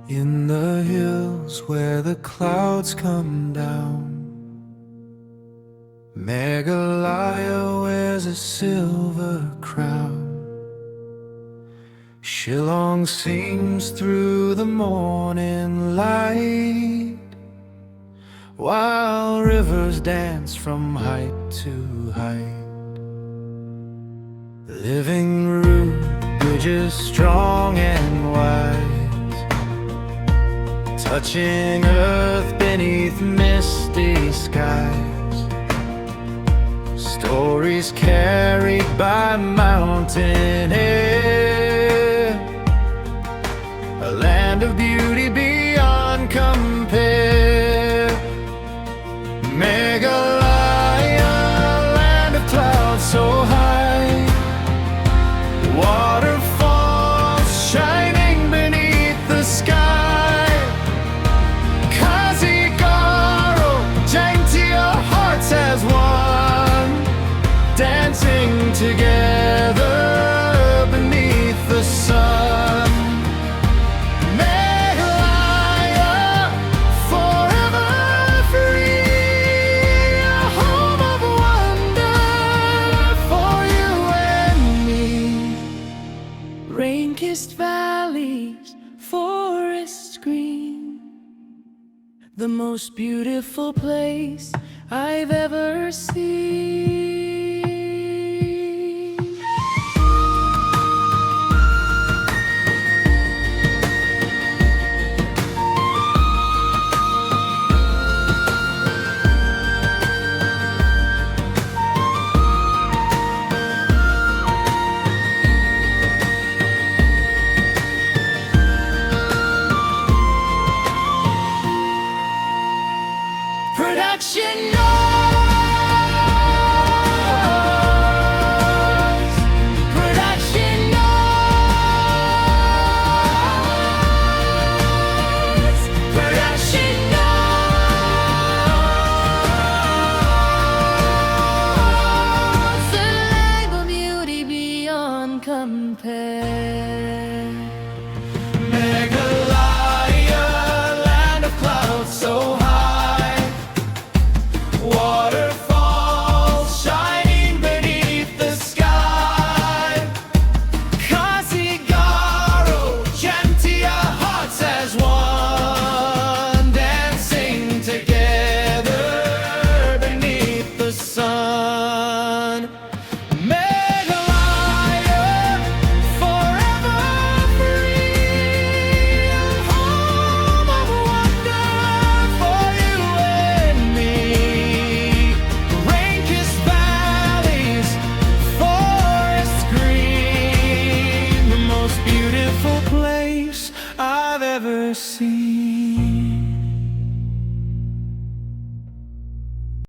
In the hills where the clouds come down, Meghalaya wears a silver crown. Shillong sings through the morning light, while rivers dance from height to height. Living root bridges strong and wide, touching earth beneath misty skies. Stories carried by mountain air, a land of beauty beyond compare. Meghalaya, land of clouds so high, waterfalls shining beneath the sky. Hearts as one, dancing together beneath the sun. Meghalaya, forever free, a home of wonder for you and me. Rain-kissed valleys, forests green, the most beautiful place I've ever seen. Production noise, production noise, production noise. The light of beauty beyond compare. Meghalaya, land of clouds so high, waterfalls shining beneath the sky. Hearts as one, dancing together beneath the sun. Meghalaya, forever free, a home of wonder for you and me. Rain-kissed valleys, forests green, the most beautiful place I've ever seen.